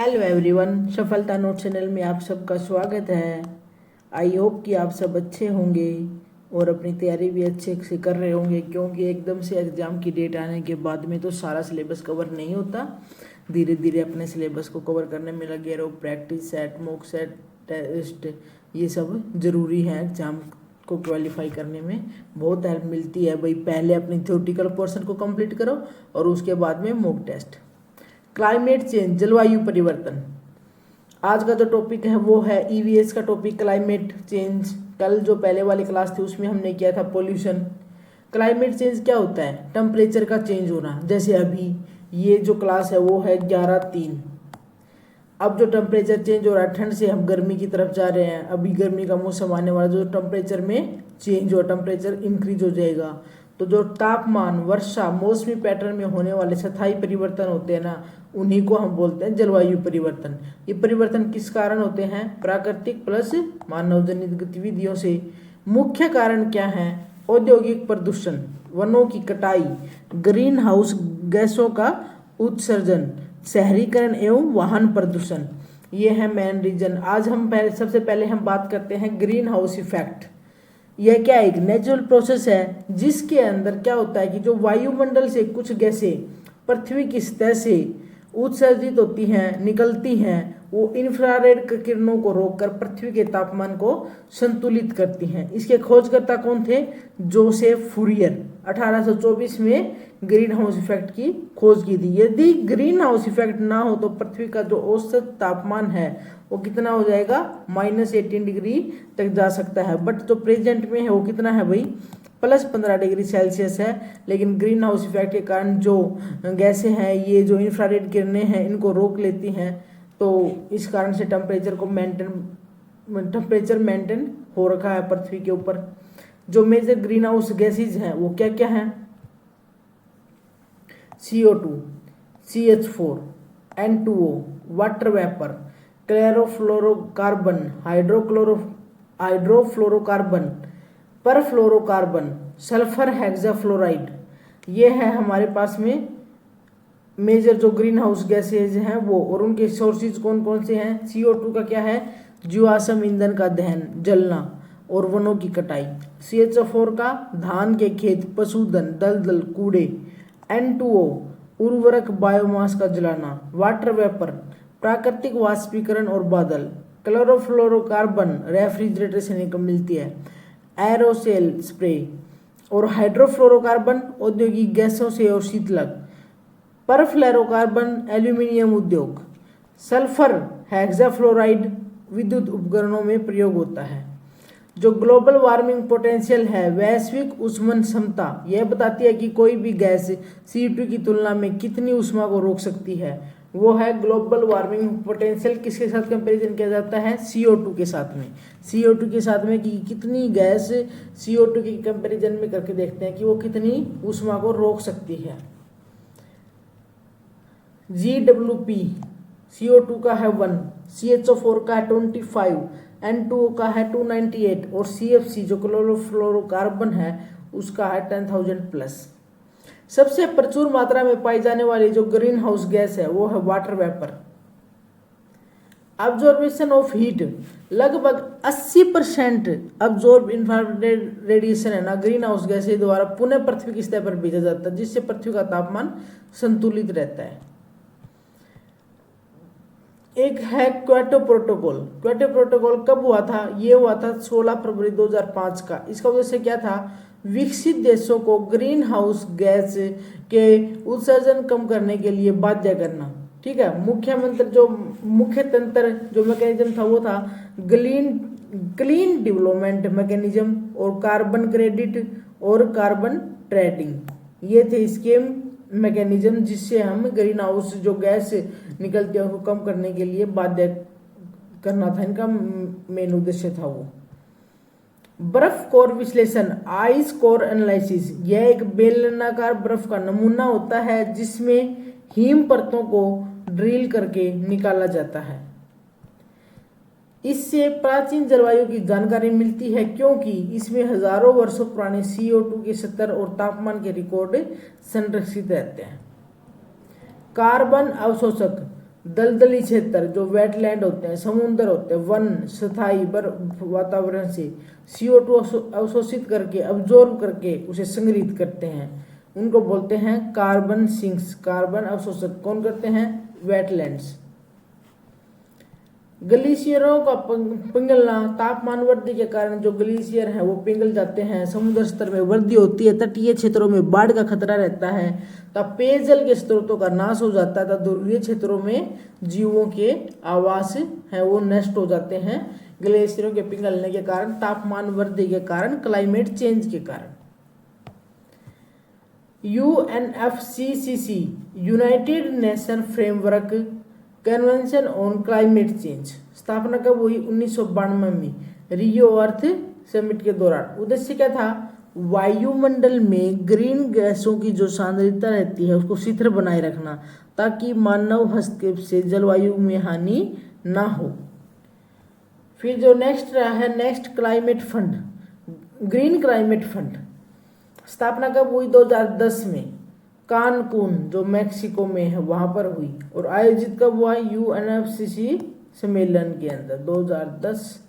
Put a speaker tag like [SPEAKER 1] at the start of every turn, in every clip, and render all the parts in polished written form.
[SPEAKER 1] Hello everyone, सफलता note channel में आप सबका स्वागत है। आई होप कि आप सब अच्छे होंगे और अपनी तैयारी भी अच्छे से कर रहे होंगे, क्योंकि एकदम से एग्ज़ाम की डेट आने के बाद में तो सारा सिलेबस कवर नहीं होता। धीरे धीरे अपने सिलेबस को कवर करने में लगे रहो। Practice set, mock set, test, ये सब ज़रूरी है। एग्ज़ाम को क्वालिफाई करने में बहुत हेल्प मिलती है भाई। पहले अपनी थ्योरेटिकल पोर्शन को कंप्लीट करो और उसके बाद में मॉक टेस्ट। क्लाइमेट चेंज, जलवायु परिवर्तन, आज का जो टॉपिक है वो है ईवीएस का टॉपिक क्लाइमेट चेंज। कल जो पहले वाली क्लास थी उसमें हमने किया था पोल्यूशन। क्लाइमेट चेंज क्या होता है? टेम्परेचर का चेंज होना। जैसे अभी ये जो क्लास है वो है 11/3। अब जो टेम्परेचर चेंज हो रहा है, ठंड से हम गर्मी की तरफ जा रहे हैं। अभी गर्मी का मौसम आने वाला, जो टेम्परेचर में चेंज हो, टेम्परेचर इंक्रीज हो जाएगा। तो जो तापमान, वर्षा, मौसमी पैटर्न में होने वाले स्थायी परिवर्तन होते हैं ना, उन्हीं को हम बोलते हैं जलवायु परिवर्तन। ये परिवर्तन किस कारण होते हैं? प्राकृतिक प्लस मानव जनित गतिविधियों से। मुख्य कारण क्या है? औद्योगिक प्रदूषण, वनों की कटाई, ग्रीन हाउस गैसों का उत्सर्जन, शहरीकरण एवं वाहन प्रदूषण, ये है मेन रीजन। आज हम सबसे पहले हम बात करते हैं ग्रीन हाउस इफेक्ट। यह क्या, एक नेचुरल प्रोसेस है जिसके अंदर क्या होता है कि जो वायुमंडल से कुछ गैसें पृथ्वी की सतह से उत्सर्जित होती हैं, निकलती हैं, वो इंफ्रारेड किरणों को रोककर पृथ्वी के तापमान को संतुलित करती हैं। इसके खोजकर्ता कौन थे? Joseph Fourier. 1824 में ग्रीन हाउस इफेक्ट की खोज की थी। यदि ग्रीन हाउस इफेक्ट ना हो तो पृथ्वी का जो औसत तापमान है वो कितना हो जाएगा? -18 डिग्री तक जा सकता है। बट जो प्रेजेंट में है वो कितना है भाई? +15 डिग्री सेल्सियस है। लेकिन ग्रीन हाउस इफेक्ट के कारण जो गैसें हैं, ये जो इंफ्रारेड किरणें हैं, इनको रोक लेती हैं। तो इस कारण से टेम्परेचर मेंटेन हो रखा है पृथ्वी के ऊपर। जो मेजर ग्रीन हाउस गैसेज हैं वो क्या क्या हैं? CO2, CH4, N2O, water vapour, chlorofluorocarbon, hydrofluorocarbon, perfluorocarbon, sulphur hexafluoride, ये है हमारे पास में मेजर जो ग्रीन हाउस गैसेज हैं वो। और उनके सोर्सेज कौन कौन से हैं? CO2 का क्या है? जीवाश्म ईंधन का दहन, जलना और वनों की कटाई। CH4 का धान के खेत, पशुधन, दलदल, कूड़े। N2O उर्वरक, बायोमास का जलाना। वाटर वेपर प्राकृतिक वाष्पीकरण और बादल। क्लोरोफ्लोरोकार्बन रेफ्रिजरेटर से मिलती है, एरोसेल स्प्रे। और हाइड्रोफ्लोरोकार्बन औद्योगिक गैसों से और शीतलक। परफ्लोरोकार्बन एल्यूमिनियम उद्योग। सल्फर हेक्साफ्लोराइड विद्युत उपकरणों में प्रयोग होता है। जो ग्लोबल वार्मिंग पोटेंशियल है, वैश्विक ऊष्मन क्षमता, यह बताती है कि कोई भी गैस CO2 की तुलना में कितनी ऊष्मा को रोक सकती है। वो है ग्लोबल वार्मिंग पोटेंशियल। किसके साथ कंपैरिजन किया जाता है? CO2 के साथ में। CO2 के साथ में कि कितनी गैस CO2 की कंपैरिजन में करके देखते हैं कि वो कितनी ऊष्मा को रोक सकती है। GWP CO2 का है 1, CH4 का है 25, N2O का है 298 और CFC जो क्लोरोफ्लोरोकार्बन है उसका है 10,000+। सबसे प्रचुर मात्रा में पाई जाने वाली जो ग्रीन हाउस गैस है वो है water vapour. Absorption of heat, लगभग 80% ऑब्जॉर्ब इंफ्रारेड रेडिएशन है ना, ग्रीन हाउस गैस द्वारा पुनः पृथ्वी की सतह पर भेजा जाता है, जिससे पृथ्वी का तापमान संतुलित रहता है। एक है क्योटो प्रोटोकॉल। क्योटो प्रोटोकॉल कब हुआ था? ये हुआ था 16 फरवरी 2005 का। इसका उद्देश्य क्या था? विकसित देशों को ग्रीन हाउस गैस के उत्सर्जन कम करने के लिए बाध्य करना। ठीक है। मुख्य तंत्र जो मैकेनिज्म था वो था क्लीन डेवलपमेंट मैकेनिज्म और कार्बन क्रेडिट और कार्बन ट्रेडिंग। ये थे इसके मैकेनिज्म जिससे हम ग्रीन हाउस जो गैस निकलती है उनको कम करने के लिए बाध्य करना था। इनका मेन उद्देश्य था वो। बर्फ कोर विश्लेषण, आइस कोर एनालिसिस, यह एक बेलनाकार बर्फ का नमूना होता है जिसमें हिम परतों को ड्रिल करके निकाला जाता है। इससे प्राचीन जलवायु की जानकारी मिलती है, क्योंकि इसमें हजारों वर्षों पुराने CO2 के स्तर और तापमान के रिकॉर्ड संरक्षित रहते हैं। कार्बन अवशोषक, दलदली क्षेत्र जो वेटलैंड होते हैं, समुद्र होते हैं, वन स्थायी वातावरण से CO2 अवशोषित करके अब्जॉर्ब करके उसे संग्रहित करते हैं, उनको बोलते हैं कार्बन सिंक्स। कार्बन अवशोषक कौन करते हैं? वेटलैंड्स। ग्लेशियरों का पिघलना, तापमान वृद्धि के कारण जो ग्लेशियर हैं वो पिघल जाते हैं, समुद्र स्तर में वृद्धि होती है, तटीय क्षेत्रों में बाढ़ का खतरा रहता है, तब पेयजल के स्रोतों का नाश हो जाता है, तब ध्रुवीय क्षेत्रों में जीवों के आवास हैं वो नष्ट हो जाते हैं ग्लेशियरों के पिघलने के कारण, तापमान वृद्धि के कारण, क्लाइमेट चेंज के कारण। UNFCCC United nation framework convention on climate change स्थापना कब हुई? 1992 में रियो अर्थ समिट के दौरान। उद्देश्य क्या था? वायुमंडल में ग्रीन गैसों की जो सांद्रता रहती है उसको स्थिर बनाए रखना ताकि मानव हस्तक्षेप से जलवायु में हानि ना हो। फिर जो नेक्स्ट रहा है next climate fund, green climate fund स्थापना कब हुई? 2010 में कानकून जो मैक्सिको में है वहां पर हुई, और आयोजित कब हुआ? UNFCCC सम्मेलन के अंदर 2010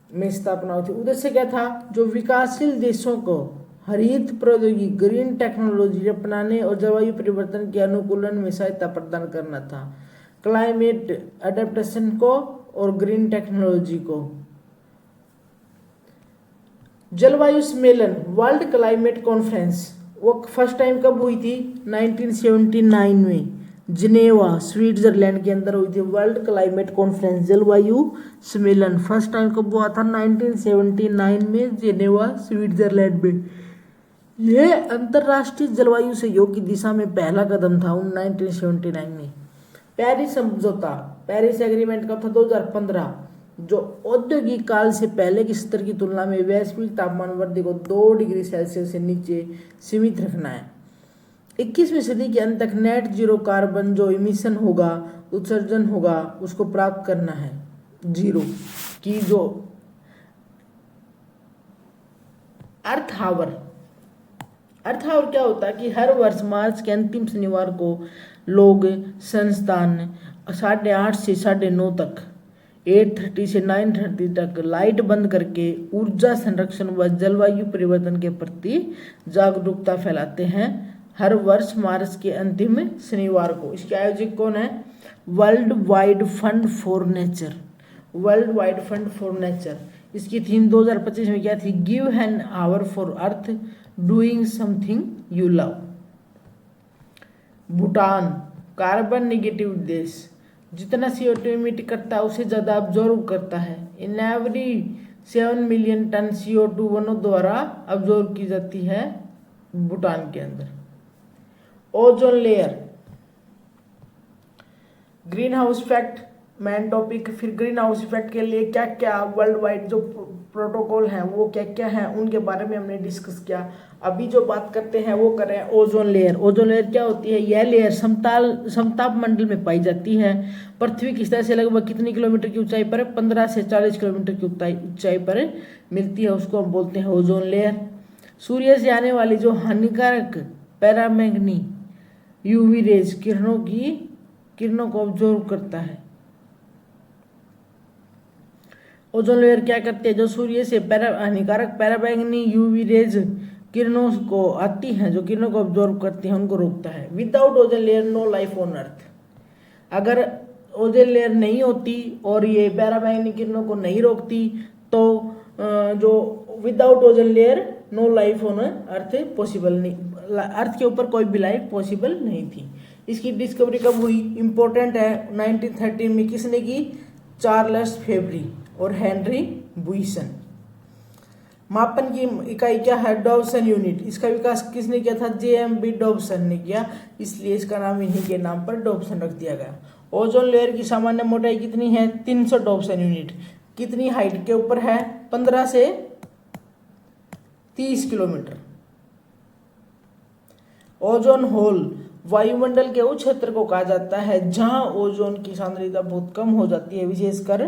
[SPEAKER 1] में स्थापना हुई थी। उद्देश्य क्या था? जो विकासशील देशों को हरित प्रौद्योगिकी ग्रीन टेक्नोलॉजी अपनाने और जलवायु परिवर्तन के अनुकूलन में सहायता प्रदान करना था, क्लाइमेट एडेप्टेशन को और ग्रीन टेक्नोलॉजी को। जलवायु सम्मेलन वर्ल्ड क्लाइमेट कॉन्फ्रेंस वो फर्स्ट टाइम कब हुई थी? 1979 में जिनेवा स्विट्जरलैंड के अंदर हुई थी वर्ल्ड क्लाइमेट कॉन्फ्रेंस। जलवायु सम्मेलन फर्स्ट टाइम कब हुआ था? 1979 में जिनेवा स्विट्जरलैंड में। यह अंतर्राष्ट्रीय जलवायु सहयोग की दिशा में पहला कदम था 1979 में। पेरिस समझौता, पेरिस एग्रीमेंट कब था? 2015, जो औद्योगिक काल से पहले के स्तर की तुलना में वैश्विक तापमान वृद्धि को 2 डिग्री सेल्सियस से नीचे सीमित रखना है। 21वीं सदी के अंत तक नेट जीरो कार्बन जो इमिशन होगा, उत्सर्जन होगा, उसको प्राप्त करना है जीरो की। जो अर्थ आवर क्या होता है कि हर वर्ष मार्च के अंतिम शनिवार को लोग संस्थान 8:30 से 9:30 तक 8:30 से 9:30 तक लाइट बंद करके ऊर्जा संरक्षण व जलवायु परिवर्तन के प्रति जागरूकता फैलाते हैं हर वर्ष मार्च के अंतिम शनिवार को। इसके आयोजक कौन है? World wide fund for nature. World wide fund for nature. इसकी थीम 2025 में क्या थी? Give an hour for earth doing something you love. Bhutan carbon negative देश, जितना CO2 इमिट करता है उससे ज़्यादा अब्जॉर्व करता है। In every 7 million ton CO2 वनों द्वारा अब्जॉर्व की जाती है भूटान के अंदर। Ozone layer, green house effect main topic. फिर ग्रीन हाउस इफेक्ट के लिए क्या क्या वर्ल्ड वाइड जो प्रोटोकॉल हैं वो क्या क्या हैं उनके बारे में हमने डिस्कस किया। अभी जो बात करते हैं वो करें ओजोन लेयर। ओजोन लेयर क्या होती है? यह लेयर समताप मंडल में पाई जाती है। पृथ्वी की सतह से लगभग कितनी किलोमीटर की ऊंचाई पर? 15 से 40 किलोमीटर की ऊंचाई पर मिलती है, उसको हम बोलते हैं ओजोन लेयर। सूर्य से आने वाली जो हानिकारक पैरामैग्नी UV रेज किरणों को ऑब्जर्व करता है। ओजोन लेयर क्या करती है? जो सूर्य से हानिकारक पैरामैग्नी UV रेज किरणों को आती हैं, जो किरणों को ऑब्जर्व करती हैं, उनको रोकता है। Without ozone layer no life on earth. अगर ओजोन लेयर नहीं होती और ये पैरामैग्नी किरणों को नहीं रोकती तो जो without ozone layer no life on earth possible नहीं, अर्थ के ऊपर कोई भी लाइफ पॉसिबल नहीं थी। इसकी डिस्कवरी कब हुई? इंपॉर्टेंट है। 1913 में किसने की? चार्ल्स फेब्री और हेनरी बुइसन। मापन की इकाई क्या है? Dobson unit. इसका विकास किसने किया था? JMB डॉब्सन ने किया, इसलिए इसका नाम इन्हीं के नाम पर डॉब्सन रख दिया गया। ओजोन लेयर की सामान्य मोटाई कितनी है? 300 डॉब्सन यूनिट। कितनी हाइट के ऊपर है? 15 से 30 किलोमीटर। ओजोन होल वायुमंडल के उस क्षेत्र को कहा जाता है जहां ओजोन की सांद्रता बहुत कम हो जाती है, विशेषकर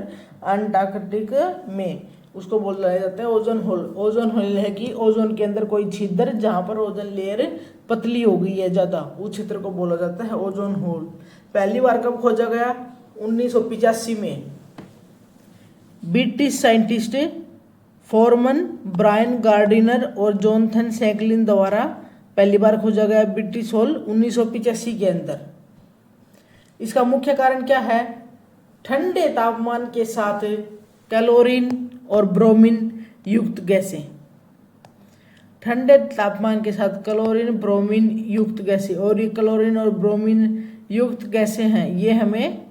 [SPEAKER 1] अंटार्कटिक में, उसको बोला जाता है ओजोन होल। ओजोन होल है कि ओजोन के अंदर कोई छिद्र जहां पर ओजोन लेयर पतली हो गई है ज्यादा, उस क्षेत्र को बोला जाता है ओजोन होल। पहली बार कब खोजा गया? 1985 में। British scientist Farman, Brian Gardiner और जॉनथन सैकलिन द्वारा पहली बार खोजा गया ब्रिटिश होल 1985 के अंदर। इसका मुख्य कारण क्या है? ठंडे तापमान के साथ क्लोरीन और ब्रोमीन युक्त गैसें। ठंडे तापमान के साथ क्लोरीन ब्रोमीन युक्त गैसें, और ये क्लोरीन और ब्रोमीन युक्त गैसें हैं, ये हमें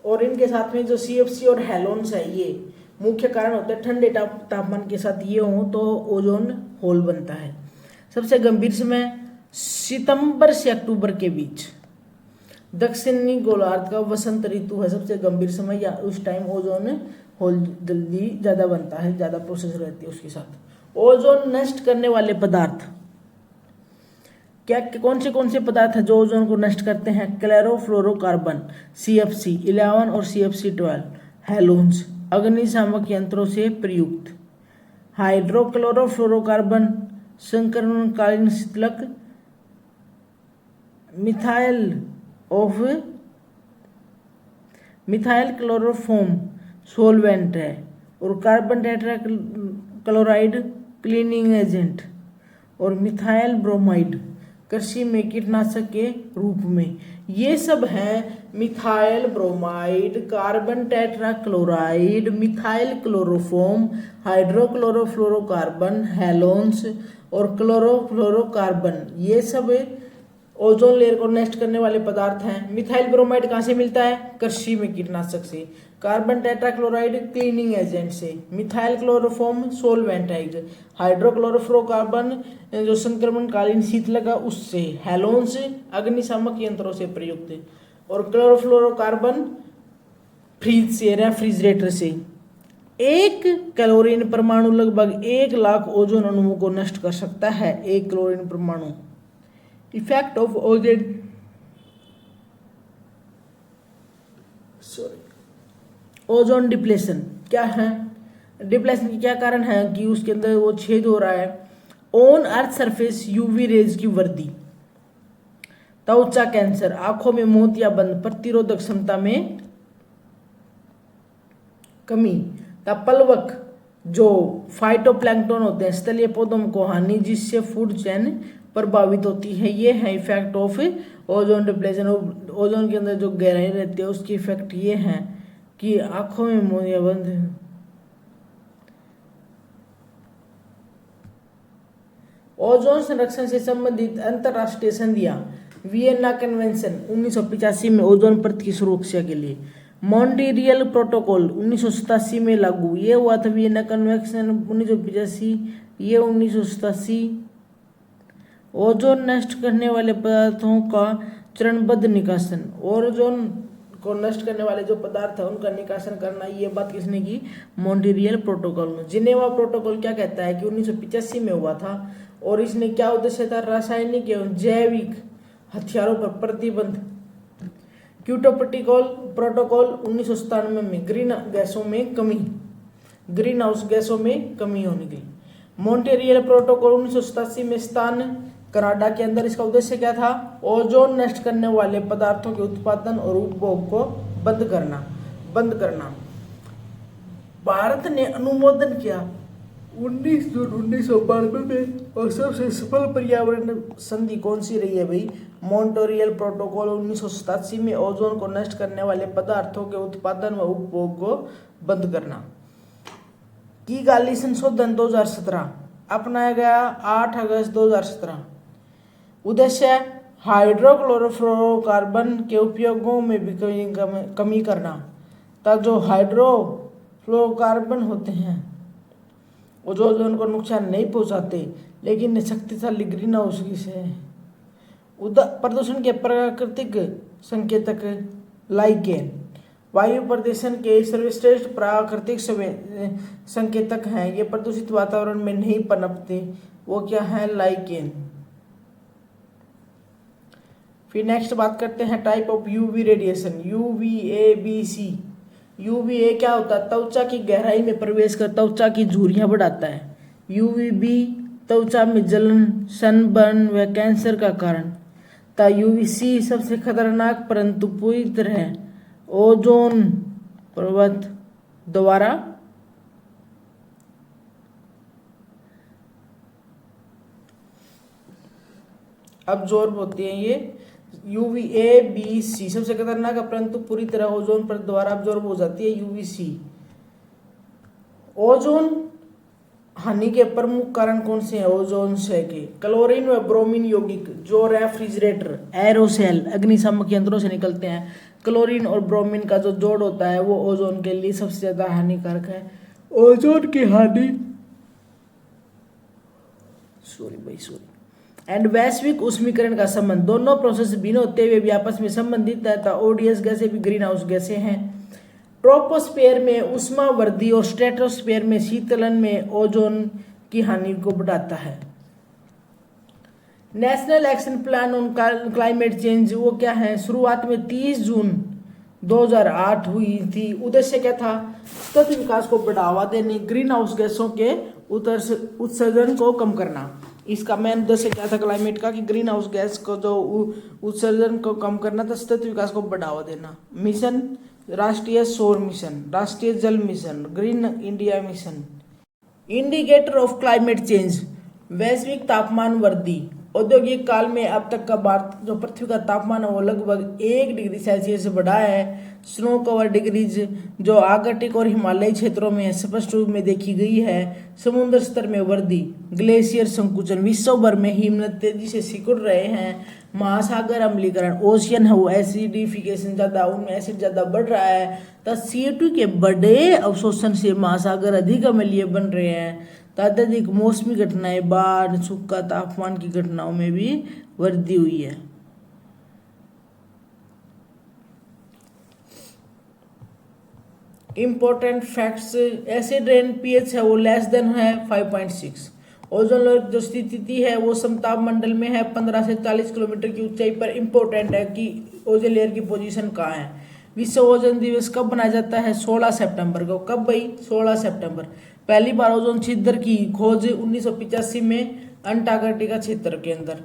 [SPEAKER 1] और इनके साथ में जो CFC और हेलोन्स है, ये मुख्य कारण होते हैं। ठंडे तापमान के साथ ये हो तो ओजोन होल बनता है। सबसे गंभीर समय सितंबर से अक्टूबर के बीच। दक्षिणी गोलार्ध का वसंत ऋतु है सबसे गंभीर समय, या उस टाइम ओजोन होल जल्दी ज़्यादा बनता है, ज़्यादा प्रोसेस रहती है उसके साथ। ओजोन नष्ट करने वाले पदार्थ क्या, कौन से पदार्थ हैं जो ओजोन को नष्ट करते हैं? क्लोरोफ्लोरोकार्बन CFC11 और CFC12, हेलोन्स अग्निशामक यंत्रों से प्रयुक्त, हाइड्रोक्लोरोफ्लोरोकार्बन संक्रमणकालीन शीतलक, मिथाइल क्लोरोफॉर्म सोलवेंट है, और कार्बन टेट्राक्लोराइड क्लीनिंग एजेंट, और मिथाइल ब्रोमाइड कृषि में कीटनाशक के रूप में। ये सब हैं methyl bromide, carbon tetrachloride, methyl chloroform, hydrochlorofluorocarbon, halons और क्लोरोफ्लोरोकार्बन। ये सब ओजोन लेयर को नष्ट करने वाले पदार्थ हैं। मिथाइल ब्रोमाइड कहाँ से मिलता है? कृषि में कीटनाशक से। कार्बन टेट्राक्लोराइड क्लीनिंग एजेंट से। मिथाइल क्लोरोफॉर्म सोलवेंटाइड। हाइड्रोक्लोरोफ्लोरोकार्बन जो संक्रमणकालीन शीतलक है उससे। हेलोन्स अग्निशामक यंत्रों से प्रयुक्त। और क्लोरोफ्लोरोकार्बन फ्रिज से, रेफ्रिजरेटर से। एक क्लोरीन परमाणु लगभग 1 लाख ओजोन अणुओं को नष्ट कर सकता है। एक क्लोरीन परमाणु। इफेक्ट ऑफ ओजोन डिप्लेशन क्या है? डिप्लेशन के क्या कारण है कि उसके अंदर वो छेद हो रहा है। On earth surface UV rays की वृद्धि, त्वचा कैंसर, आंखों में मोतियाबिंद, प्रतिरोधक क्षमता में कमी, तपलवक जो फाइटोप्लैंक्टन होते हैं स्थलीय पौधों को हानि, जिससे फूड चेन प्रभावित होती है। ये है effect of ozone depletion. Ozone के अंदर जो गहराई रहती है उसकी इफेक्ट ये है कि आंखों में मोतियाबिंद, ओजोन संरक्षण से संबंधित अंतरराष्ट्रीय संधियां, वियना कन्वेंशन 1985 में ओजोन परत की सुरक्षा के लिए, मॉन्ट्रियल प्रोटोकॉल 1987 में लागू, ये हुआ था वियना कन्वेंशन 1985, ये 1987। ओजोन नष्ट करने वाले पदार्थों का चरणबद्ध निकासन, ओजोन को नष्ट करने वाले जो पदार्थ है उनका निकासन करना, ये बात किसने की? मॉन्ट्रियल प्रोटोकॉल में। जिनेवा प्रोटोकॉल क्या कहता है कि 1985 में हुआ था, और इसने क्या उद्देश्य था? रासायनिक एवं जैविक हथियारों पर प्रतिबंध। क्योटो प्रोटोकॉल 1997 में ग्रीन गैसों में कमी, ग्रीन हाउस गैसों में कमी होने की। मॉन्ट्रियल प्रोटोकॉल 1987 में स्थान कनाडा के अंदर। इसका उद्देश्य क्या था? ओजोन नष्ट करने वाले पदार्थों के उत्पादन और उपभोग को बंद करना। भारत ने अनुमोदन किया 19 जून 1992 में, और सबसे सफल पर्यावरण संधि कौन सी रही है भाई? मॉन्ट्रियल प्रोटोकॉल 1987 में ओजोन को नष्ट करने वाले पदार्थों के उत्पादन व उपभोग को बंद करना। किगाली संशोधन 2017 अपनाया गया 8 अगस्त 2017। उद्देश्य हाइड्रोक्लोरोफ्लोरोकार्बन के उपयोगों में भी कमी करना, तथा जो हाइड्रोफ्लोरोकार्बन होते हैं वो जो ओजोन को नुकसान नहीं पहुंचाते लेकिन शक्तिशाली ग्रीन हाउस से प्रदूषण के प्राकृतिक संकेतक लाइकेन वायु प्रदूषण के सर्वश्रेष्ठ प्राकृतिक संकेतक हैं। ये प्रदूषित वातावरण में नहीं पनपते। वो क्या है? लाइकेन। फिर नेक्स्ट बात करते हैं type of UV radiation, UVA-B-C। UVA क्या होता है? त्वचा की गहराई में प्रवेश कर त्वचा की झुर्रियां बढ़ाता है। UVB त्वचा में जलन, सनबर्न व कैंसर का कारण। ता यूवीसी सबसे खतरनाक परंतु पूरी तरह ओजोन परत द्वारा अब्जॉर्ब होती है। ये यूवीए बी सी सबसे खतरनाक परंतु पूरी तरह ओजोन परत द्वारा अब्जॉर्ब हो जाती है यूवीसी। ओजोन हानि के प्रमुख कारण कौन से हैं ओजोन से के? क्लोरीन व ब्रोमीन यौगिक जो रेफ्रिजरेटर, एरोसेल, अग्निशामक यंत्रों से निकलते हैं। क्लोरीन और ब्रोमीन का जो जोड़ होता है वो ओजोन के लिए सबसे ज्यादा हानिकारक है। ओजोन की हानि एंड वैश्विक उष्मीकरण का संबंध, दोनों प्रोसेस भिन्न होते हुए भी आपस में संबंधित है। ओडीएस गैसें भी ग्रीन हाउस गैसें हैं। ट्रोपोस्फेयर में उष्मा वृद्धि और स्ट्रेटोस्फेयर में शीतलन में ओजोन की हानि को बढ़ाता है। National action plan on climate change वो क्या है? शुरुआत में 30 जून 2008 हुई थी। उद्देश्य क्या था? सतत विकास को बढ़ावा देने, ग्रीन हाउस गैसों के उत्सर्जन को कम करना। इसका मेन उद्देश्य क्या था क्लाइमेट का? कि ग्रीन हाउस गैस को जो उत्सर्जन को कम करना था, सतत विकास को बढ़ावा देना। मिशन राष्ट्रीय सौर मिशन, राष्ट्रीय जल mission, green India mission. Indicator of climate change, वैश्विक तापमान वृद्धि। औद्योगिक काल में अब तक का भारत जो पृथ्वी का तापमान है वो लगभग 1 डिग्री सेल्सियस बढ़ा है। स्नो कवर डिग्रीज जो आर्कटिक और हिमालयी क्षेत्रों में स्पष्ट रूप में देखी गई है। समुद्र स्तर में वृद्धि, ग्लेशियर संकुचन, विश्व भर में हिमनद तेजी से सिकुड़ रहे हैं। महासागर अम्लीकरण, ओशियन एसिडिफिकेशन ज्यादा, उनमें एसिड ज्यादा बढ़ रहा है। तो CO2 के बड़े अवशोषण से महासागर अधिक अम्लीय बन रहे हैं। अत्यधिक मौसमी घटनाएं, बाढ़, सूखा, तापमान की घटनाओं में भी वृद्धि हुई है। Important facts, acid rain pH है वो लेस देन है 5.6। ओजोन लेयर जो स्थिति है वो समताप मंडल में है 15 से 40 किलोमीटर की ऊंचाई पर। इंपॉर्टेंट है कि ओजोन लेयर की पोजीशन कहाँ है। विश्व ओजोन दिवस कब मनाया जाता है? 16 सितंबर को। कब भाई? 16 सितंबर। पहली बार ओजोन छिद्र की खोज 1985 में अंटार्कटिका क्षेत्र के अंदर।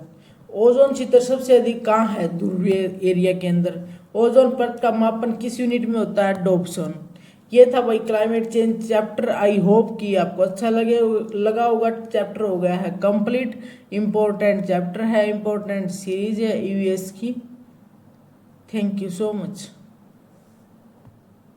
[SPEAKER 1] ओजोन छिद्र सबसे अधिक कहाँ है? ध्रुवीय एरिया के अंदर। ओजोन परत का मापन किस यूनिट में होता है? डॉप्सन। ये था भाई climate change chapter. I hope कि आपको अच्छा लगा होगा। चैप्टर हो गया है कंप्लीट। इंपॉर्टेंट चैप्टर है, इंपॉर्टेंट सीरीज है ईवीएस की। Thank you so much.